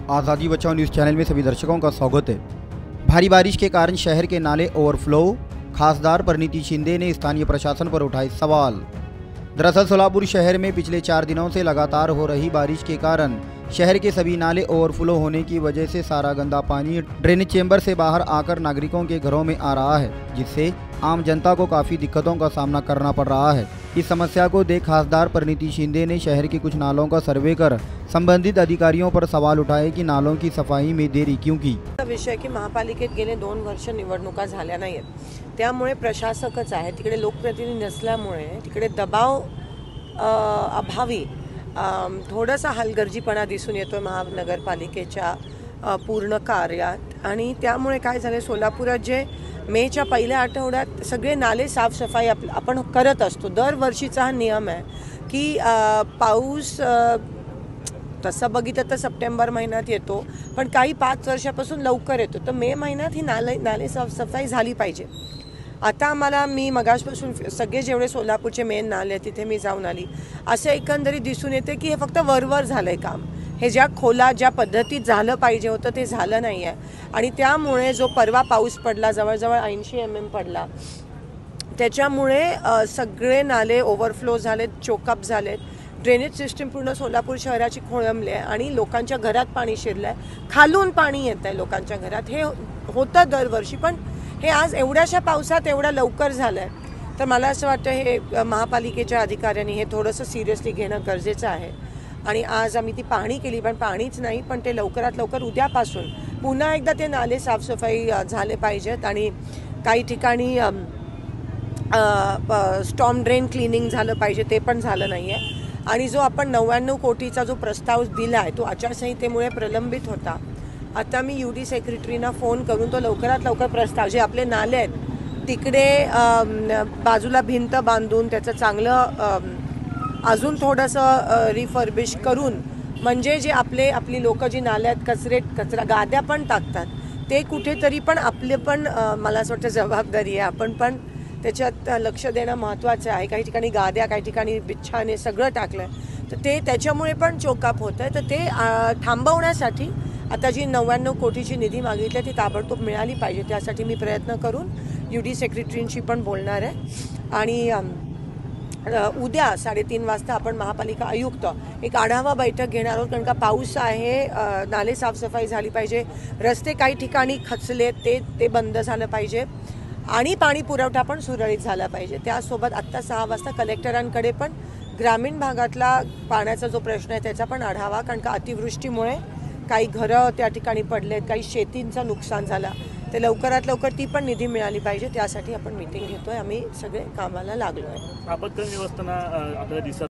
आज़ादी बचाओ news channel में सभी दर्शकों का स्वागत है। भारी बारिश के कारण शहर के नाले ओवरफ्लो, खासदार परिणीति शिंदे ने स्थानीय प्रशासन पर उठाए सवाल। दरअसल सोलापुर शहर में पिछले 4 दिनों से लगातार हो रही बारिश के कारण शहर के सभी नाले ओवरफ्लो होने की वजह से सारा गंदा पानी ड्रेनेज चेंबर से बाहर आकर नागरिकों के घरों में आ रहा है, जिससे आम जनता को काफ़ी दिक्कतों का सामना करना पड़ रहा है। इस समस्या को देख खासदार परिणीति शिंदे ने शहर के कुछ नालों का सर्वे कर संबंधित अधिकारियों पर सवाल उठाए कि नालों की सफाई में देरी क्यों की। विषय की महापालिकेत गेले 2 वर्ष निवडणुका झाल्या नाहीत, त्यामुळे प्रशासकच आहे तिकडे, लोकप्रतिनिधी नसल्यामुळे तिकडे दबाव अभावी थोडासा हलगर्जीपणा दिसून येतोय महानगरपालिकेच्या पूर्ण कार्यात। आणि त्यामुळे काय झाले, सोलापुरात जे मेच्या पहिल्या आठवड्यात सगळे नाले साफसफाई आपण करत असतो, दरवर्षीचा हा नियम आहे की पाऊस तसं बघितलं तर सप्टेंबर महिन्यात येतो, पण काही 5 वर्षापासून लवकर येतो, तर मे महिन्यात ही नाले साफसफाई झाली पाहिजे। आता मी मगासपासून सगळे जेवढे सोलापूरचे मेन नाले तिथे मी जाऊन आली, असं एकंदरीत दिसून येते की हे फक्त वरवर झालंय काम, हे ज्या खोला ज्या पद्धतीत झालं पाहिजे होतं ते झालं नाही आहे। आणि त्यामुळे जो परवा पाऊस पडला, जवळजवळ 80 mm पडला, त्याच्यामुळे सगळे नाले ओव्हरफ्लो झालेत, चोकअप झालेत, ड्रेनेज सिस्टीम पूर्ण सोलापूर शहराची खोळंबली आहे आणि लोकांच्या घरात पाणी शिरलं आहे, खालून पाणी येत आहे लोकांच्या घरात। हे होतं दरवर्षी, पण हे आज एवढ्याशा पावसात एवढं लवकर झालं आहे, तर मला असं वाटतं हे महापालिकेच्या अधिकाऱ्यांनी हे थोडंसं सिरियसली घेणं गरजेचं आहे। आणि आज आम्ही ती पाहणी केली, पण पाणीच नाही, पण ते लवकरात लवकर उद्यापासून पुन्हा एकदा ते नाले साफसफाई झाले पाहिजेत। आणि काही ठिकाणी स्टॉर्म ड्रेन क्लिनिंग झालं पाहिजे, ते पण झालं नाही आहे। आणि जो आपण 99 कोटीचा जो प्रस्ताव दिला आहे तो आचारसंहितेमुळे प्रलंबित होता। आता मी UD सेक्रेटरीना फोन करून तो लवकरात लवकर प्रस्ताव, जे आपले नाले आहेत तिकडे बाजूला भिंत बांधून त्याचं चांगलं अजून थोडंसं रिफर्बिश करून, म्हणजे जे आपली लोक जी नाल्यात कचरा गाद्या पण टाकतात, ते कुठेतरी पण आपले पण मला असं वाटतं जबाबदारी आहे, आपण पण त्याच्यात लक्ष देणं महत्त्वाचं आहे। काही ठिकाणी गाद्या, काही ठिकाणी बिच्छाने सगळं टाकलं आहे, तर ते त्याच्यामुळे पण चोकअप होतं आहे। तर ते थांबवण्यासाठी आता जी 99 कोटीची निधी मागितली ती ताबडतोब मिळाली पाहिजे, त्यासाठी मी प्रयत्न करून UD सेक्रेटरींशी पण बोलणार आहे। आणि उद्या 3:30 वाजता आपण महापालिका आयुक्त एक आढावा बैठक घेणार आहोत, कारण का पाऊस आहे, नाले साफसफाई झाली पाहिजे, रस्ते काही ठिकाणी खचले ते बंद झालं पाहिजे आणि पाणी पुरवठा पण सुरळीत झाला पाहिजे। त्यासोबत आत्ता 6 वाजता कलेक्टरांकडे पण ग्रामीण भागातला पाण्याचा जो प्रश्न आहे त्याचा पण आढावा, कारण का अतिवृष्टीमुळे काही घरं त्या ठिकाणी पडलेत, काही शेतींचं नुकसान झालं, ते लवकरात लवकर ती पण निधी मिळाली पाहिजे, त्यासाठी आपण मीटिंग घेतोय। आम्ही सगळे कामाला लागलो आहे। आपत्कालीन व्यवस्थापना आपल्याला दिसत